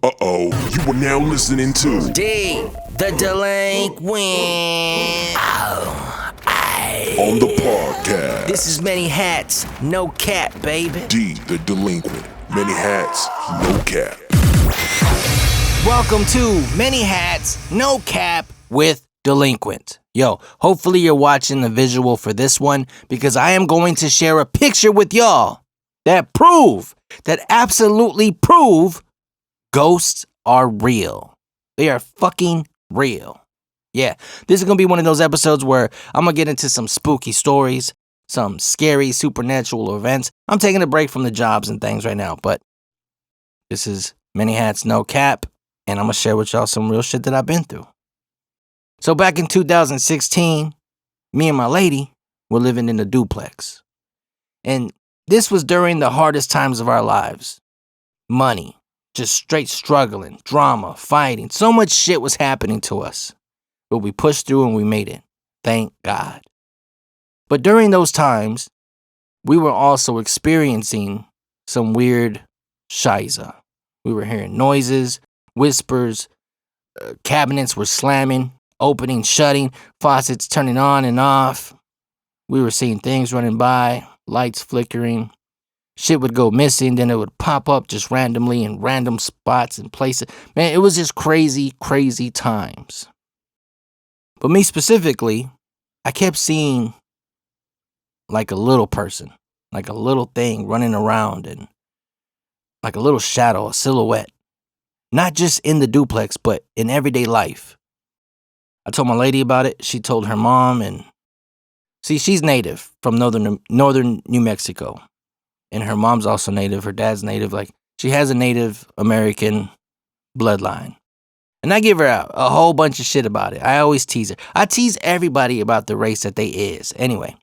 You are now listening to D, the delinquent. on the podcast. This is Many Hats, no cap, baby. D, the delinquent. Many hats, no cap. Welcome to Many Hats, no cap with Delinquent. Yo, hopefully you're watching the visual for this one because I am going to share a picture with y'all that absolutely prove ghosts are real. They are fucking real. Yeah, this is going to be one of those episodes where I'm going to get into some spooky stories, some scary supernatural events. I'm taking a break from the jobs and things right now, but this is Many Hats, no cap, and I'm going to share with y'all some real shit that I've been through. So back in 2016, me and my lady were living in a duplex. And this was during the hardest times of our lives. Money, just straight struggling, drama, fighting. So much shit was happening to us. But we pushed through and we made it. Thank God. But during those times, we were also experiencing some weird shyza. We were hearing noises, whispers, cabinets were slamming, opening, shutting, faucets turning on and off. We were seeing things running by, lights flickering. Shit would go missing, then it would pop up just randomly in random spots and places. Man, it was just crazy, crazy times. But me specifically, I kept seeing like a little person, like a little thing running around and like a little shadow, a silhouette. Not just in the duplex, but in everyday life. I told my lady about it. She told her mom, and see, she's native from northern New Mexico. And her mom's also native. Her dad's native. Like, she has a Native American bloodline. And I give her a whole bunch of shit about it. I always tease her. I tease everybody about the race that they is. Anyway.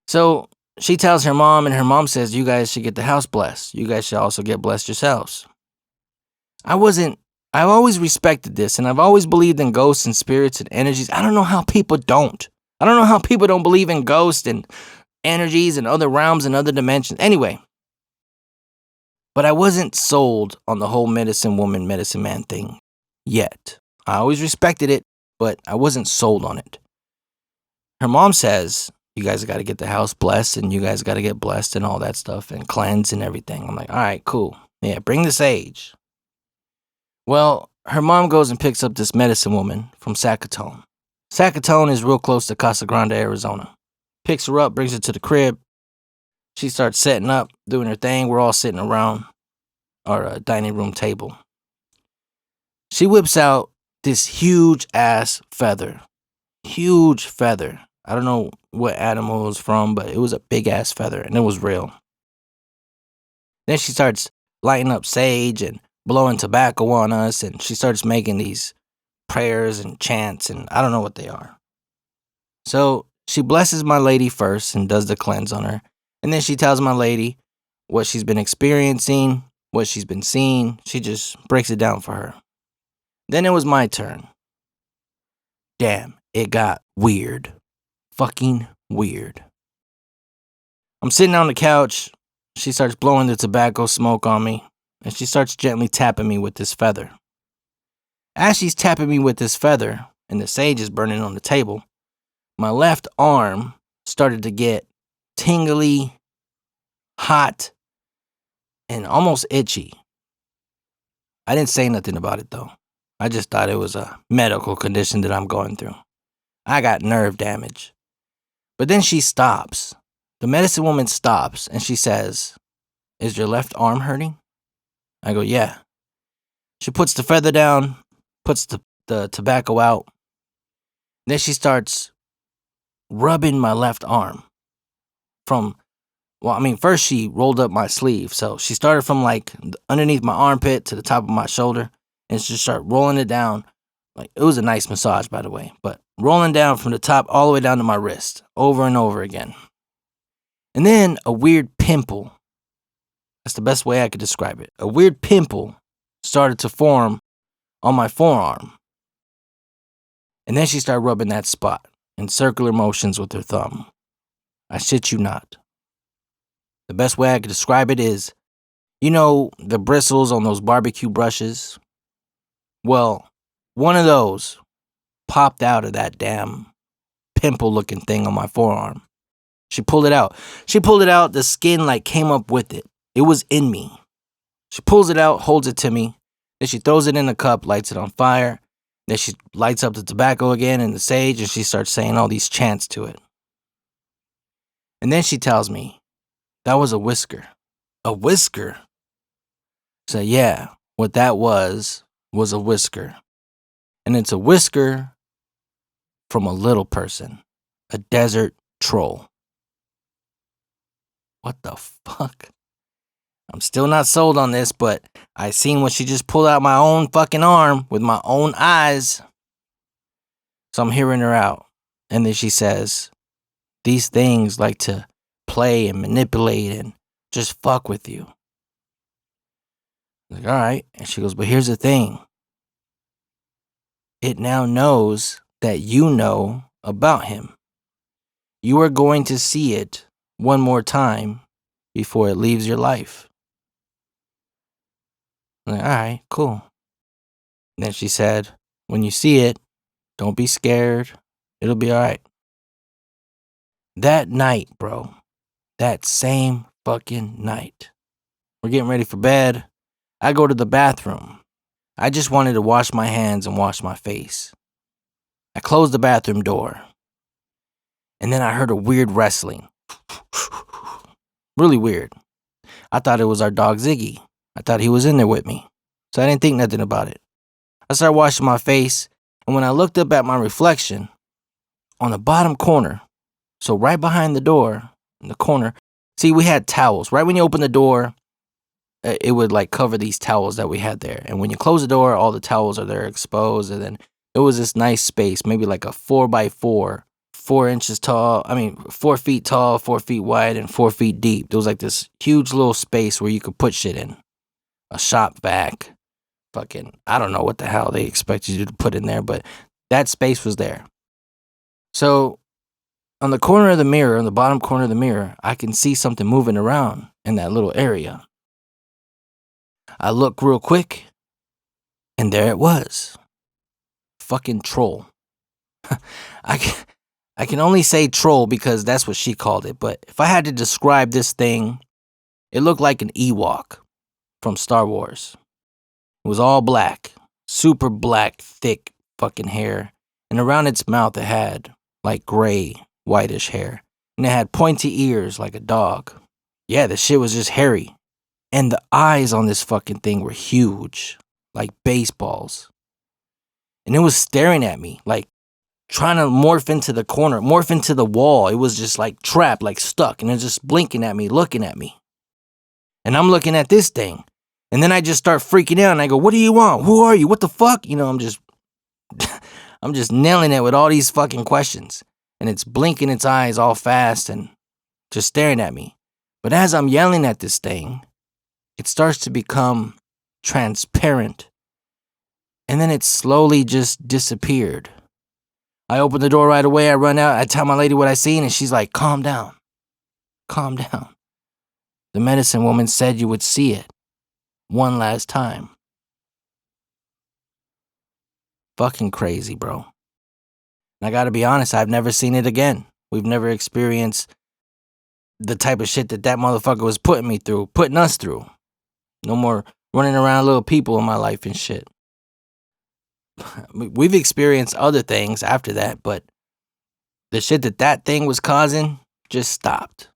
So she tells her mom, and her mom says, you guys should get the house blessed. You guys should also get blessed yourselves. I've always respected this, and I've always believed in ghosts and spirits and energies. I don't know how people don't. I don't know how people don't believe in ghosts and energies and other realms and other dimensions. Anyway. But I wasn't sold on the whole medicine woman, medicine man thing yet. I always respected it, but I wasn't sold on it. Her mom says, you guys got to get the house blessed, and you guys got to get blessed and all that stuff and cleanse and everything. I'm like, all right, cool. Yeah, bring the sage. Well, her mom goes and picks up this medicine woman from Zacatone. Zacatone is real close to Casa Grande, Arizona. Picks her up, brings her to the crib. She starts setting up, doing her thing. We're all sitting around our dining room table. She whips out this huge-ass feather. Huge feather. I don't know what animal it was from, but it was a big-ass feather, and it was real. Then she starts lighting up sage and blowing tobacco on us, and she starts making these prayers and chants, and I don't know what they are. So she blesses my lady first and does the cleanse on her, and then she tells my lady what she's been experiencing, what she's been seeing. She just breaks it down for her. Then it was my turn. Damn, it got weird. Fucking weird. I'm sitting on the couch. She starts blowing the tobacco smoke on me, and she starts gently tapping me with this feather. As she's tapping me with this feather, and the sage is burning on the table, my left arm started to get tingly, hot, and almost itchy. I didn't say nothing about it, though. I just thought it was a medical condition that I'm going through. I got nerve damage. But then she stops. The medicine woman stops, and she says, is your left arm hurting? I go, yeah. She puts the feather down, puts the tobacco out. Then she starts rubbing my left arm. First she rolled up my sleeve. So she started from like underneath my armpit to the top of my shoulder, and she started rolling it down. Like, it was a nice massage, by the way, but rolling down from the top all the way down to my wrist, over and over again. And then a weird pimple. That's the best way I could describe it. A weird pimple started to form on my forearm. And then she started rubbing that spot in circular motions with her thumb. I shit you not. The best way I could describe it is, you know, the bristles on those barbecue brushes Well, one of those popped out of that damn pimple-looking thing on my forearm. She pulled it out. The skin like came up with it. It was in me. She pulls it out, holds it to me. Then she throws it in a cup, lights it on fire. Then she lights up the tobacco again and the sage, and she starts saying all these chants to it. And then she tells me, that was a whisker. A whisker? So yeah, what that was a whisker. And it's a whisker from a little person. A desert troll. What the fuck? I'm still not sold on this, but I seen what she just pulled out my own fucking arm with my own eyes. So I'm hearing her out. And then she says, these things like to play and manipulate and just fuck with you. I'm like, all right. And she goes, but here's the thing. It now knows that you know about him. You are going to see it one more time before it leaves your life. I'm like, all right, cool. And then she said, when you see it, don't be scared. It'll be all right. That night, bro, that same fucking night, we're getting ready for bed. I go to the bathroom. I just wanted to wash my hands and wash my face. I closed the bathroom door. And then I heard a weird wrestling. Really weird. I thought it was our dog Ziggy. I thought he was in there with me. So I didn't think nothing about it. I started washing my face. And when I looked up at my reflection, on the bottom corner, so right behind the door, in the corner, see, we had towels. Right when you open the door, it would like cover these towels that we had there. And when you close the door, all the towels are there exposed. And then it was this nice space, maybe like a 4x4, 4 inches tall. 4 feet tall, 4 feet wide, and 4 feet deep. There was like this huge little space where you could put shit in. A shop vac. Fucking, I don't know what the hell they expected you to put in there, but that space was there. So on the corner of the mirror, on the bottom corner of the mirror, I can see something moving around in that little area. I look real quick, and there it was. Fucking troll. I can only say troll because that's what she called it, but if I had to describe this thing, it looked like an Ewok from Star Wars. It was all black, super black, thick fucking hair, and around its mouth it had like gray, whitish hair, and it had pointy ears like a dog. Yeah, the shit was just hairy. And the eyes on this fucking thing were huge, like baseballs. And it was staring at me, like trying to morph into the corner, morph into the wall. It was just like trapped, like stuck, and it was just blinking at me, looking at me. And I'm looking at this thing. And then I just start freaking out, and I go, what do you want? Who are you? What the fuck? You know, I'm just nailing it with all these fucking questions. And it's blinking its eyes all fast and just staring at me. But as I'm yelling at this thing, it starts to become transparent. And then it slowly just disappeared. I open the door right away. I run out. I tell my lady what I seen, and she's like, calm down. Calm down. The medicine woman said you would see it one last time. Fucking crazy, bro. And I gotta be honest, I've never seen it again. We've never experienced the type of shit that motherfucker was putting us through. No more running around little people in my life and shit. We've experienced other things after that, but the shit that thing was causing just stopped.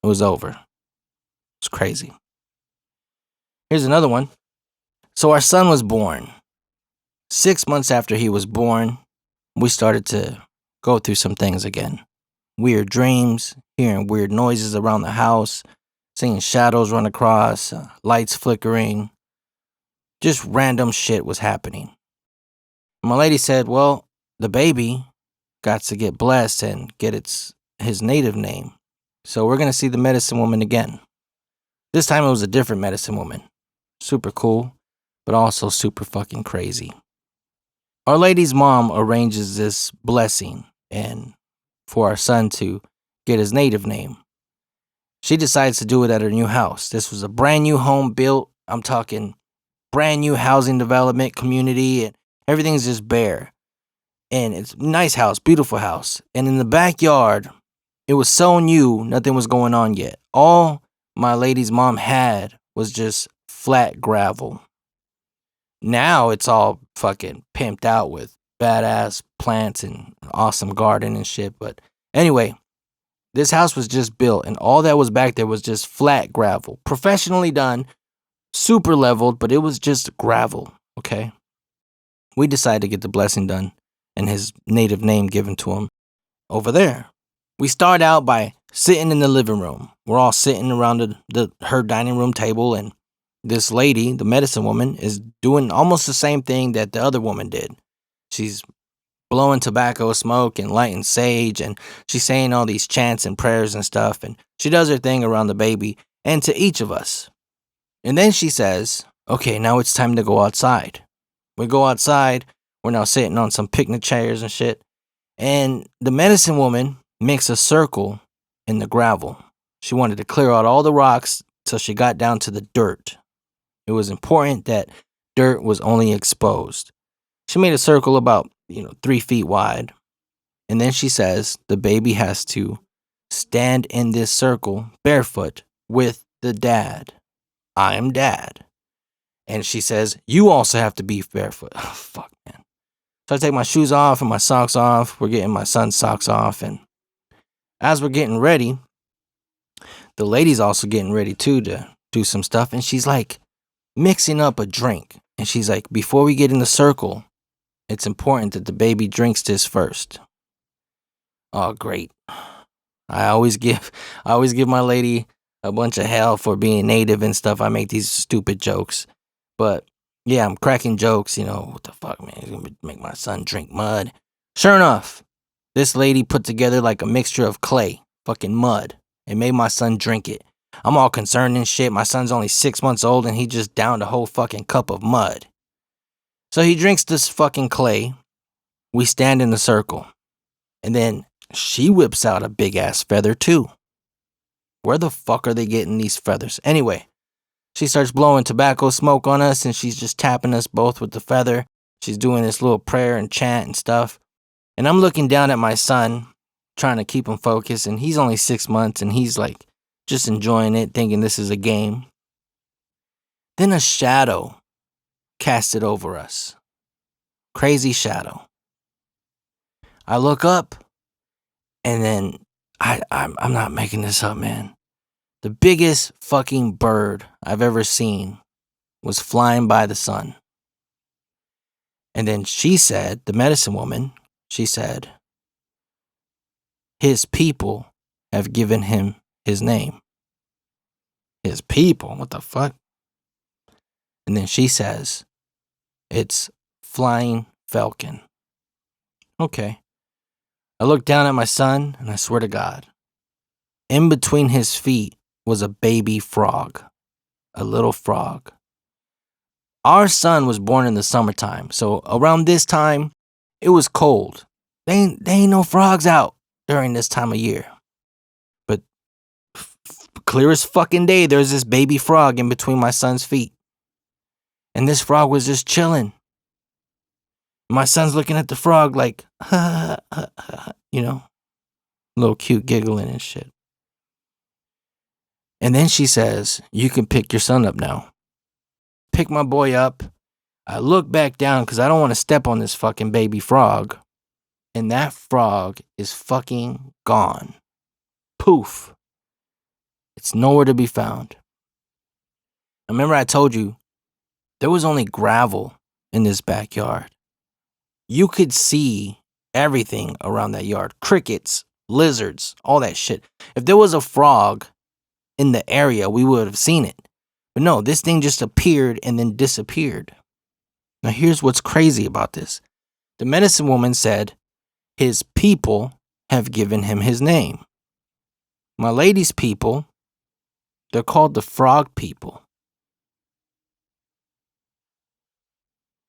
It was over. It's crazy. Here's another one. So our son was born. 6 months after he was born, we started to go through some things again. Weird dreams, hearing weird noises around the house, seeing shadows run across, lights flickering. Just random shit was happening. My lady said, well, the baby got to get blessed and get his native name. So we're going to see the medicine woman again. This time it was a different medicine woman. Super cool, but also super fucking crazy. Our lady's mom arranges this blessing and for our son to get his native name. She decides to do it at her new house. This was a brand new home built. I'm talking brand new housing development community, and everything's just bare. And it's a nice house, beautiful house. And in the backyard, it was so new, nothing was going on yet. All my lady's mom had was just flat gravel. Now it's all fucking pimped out with badass plants and awesome garden and shit. But anyway, this house was just built, and all that was back there was just flat gravel. Professionally done, super leveled, but it was just gravel, okay? We decided to get the blessing done and his native name given to him over there. We start out by sitting in the living room. We're all sitting around her dining room table, and this lady, the medicine woman, is doing almost the same thing that the other woman did. She's blowing tobacco smoke and lighting sage, and she's saying all these chants and prayers and stuff, and she does her thing around the baby and to each of us. And then she says, okay, now it's time to go outside. We go outside. We're now sitting on some picnic chairs and shit. And the medicine woman makes a circle in the gravel. She wanted to clear out all the rocks till she got down to the dirt. It was important that dirt was only exposed. She made a circle about, 3 feet wide. And then she says the baby has to stand in this circle barefoot with the dad. I am dad. And she says, you also have to be barefoot. Oh, fuck, man. So I take my shoes off and my socks off. We're getting my son's socks off. And as we're getting ready, the lady's also getting ready too to do some stuff. And she's like mixing up a drink. And she's like, before we get in the circle, it's important that the baby drinks this first. Oh, great. I always give my lady a bunch of hell for being native and stuff. I make these stupid jokes. But yeah, I'm cracking jokes, what the fuck, man? He's gonna make my son drink mud. Sure enough, this lady put together like a mixture of clay, fucking mud, and made my son drink it. I'm all concerned and shit. My son's only 6 months old and he just downed a whole fucking cup of mud. So he drinks this fucking clay. We stand in the circle. And then she whips out a big ass feather too. Where the fuck are they getting these feathers? Anyway, she starts blowing tobacco smoke on us and she's just tapping us both with the feather. She's doing this little prayer and chant and stuff. And I'm looking down at my son, trying to keep him focused. And he's only 6 months and he's like just enjoying it, thinking this is a game. Then a shadow casted over us. Crazy shadow. I look up and then I'm not making this up, man. The biggest fucking bird I've ever seen was flying by the sun. And then she said, the medicine woman, she said, his people have given him his name. His people? What the fuck? And then she says, it's Flying Falcon. Okay. I look down at my son and I swear to God, in between his feet was a baby frog. A little frog. Our son was born in the summertime, so around this time, it was cold. They ain't no frogs out during this time of year. But clear as fucking day, there's this baby frog in between my son's feet. And this frog was just chilling. My son's looking at the frog like, little cute giggling and shit. And then she says, you can pick your son up now. Pick my boy up. I look back down because I don't want to step on this fucking baby frog. And that frog is fucking gone. Poof. It's nowhere to be found. Remember I told you, there was only gravel in this backyard. You could see everything around that yard. Crickets, lizards, all that shit. If there was a frog in the area, we would have seen it. But no, this thing just appeared and then disappeared. Now here's what's crazy about this. The medicine woman said, his people have given him his name. My lady's people, they're called the frog people.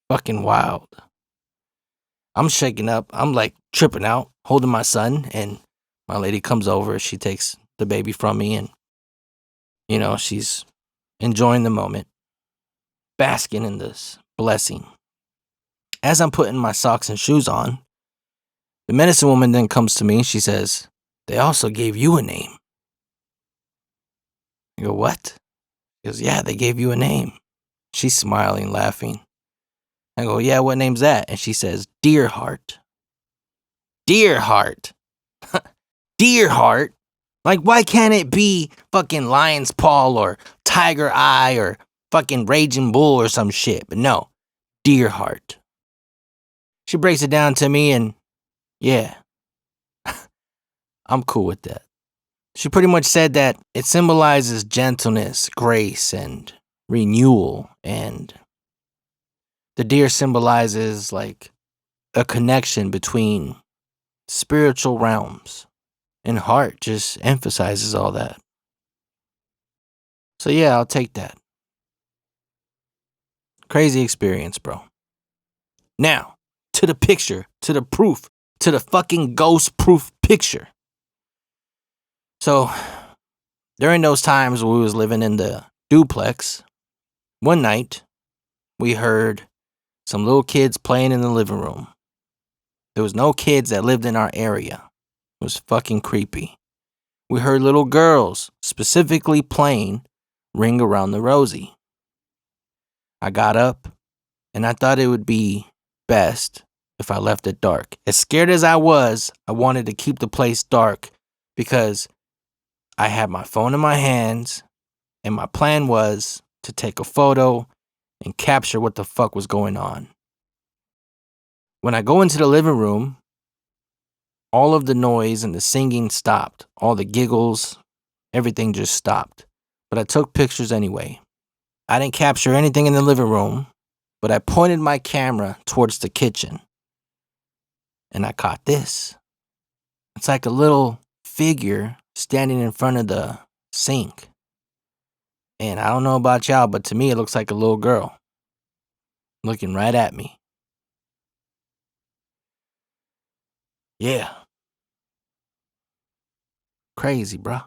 Fucking wild. I'm shaking up. I'm like tripping out, holding my son, and my lady comes over. She takes the baby from me and, she's enjoying the moment. basking in this blessing. As I'm putting my socks and shoes on, the medicine woman then comes to me and she says, "They also gave you a name." I go, "What?" She goes, "Yeah, they gave you a name." She's smiling, laughing. I go, "Yeah, what name's that?" And she says, "Deer Heart." Deer Heart. Deer Heart? Like, why can't it be fucking Lion's Paw or Tiger Eye or fucking Raging Bull or some shit? But no, Deer Heart. She breaks it down to me and yeah, I'm cool with that. She pretty much said that it symbolizes gentleness, grace, and renewal. And the deer symbolizes like a connection between spiritual realms. And heart just emphasizes all that. So yeah, I'll take that. Crazy experience, bro. Now, to the picture, to the proof, to the fucking ghost proof picture. So, during those times when we was living in the duplex, one night, we heard some little kids playing in the living room. There was no kids that lived in our area. It was fucking creepy. We heard little girls specifically playing Ring Around the Rosie. I got up and I thought it would be best if I left it dark. As scared as I was, I wanted to keep the place dark because I had my phone in my hands and my plan was to take a photo and capture what the fuck was going on. When I go into the living room, all of the noise and the singing stopped. All the giggles, everything just stopped. But I took pictures anyway. I didn't capture anything in the living room, but I pointed my camera towards the kitchen. And I caught this. It's like a little figure standing in front of the sink. And I don't know about y'all, but to me it looks like a little girl looking right at me. Yeah. Crazy, bruh.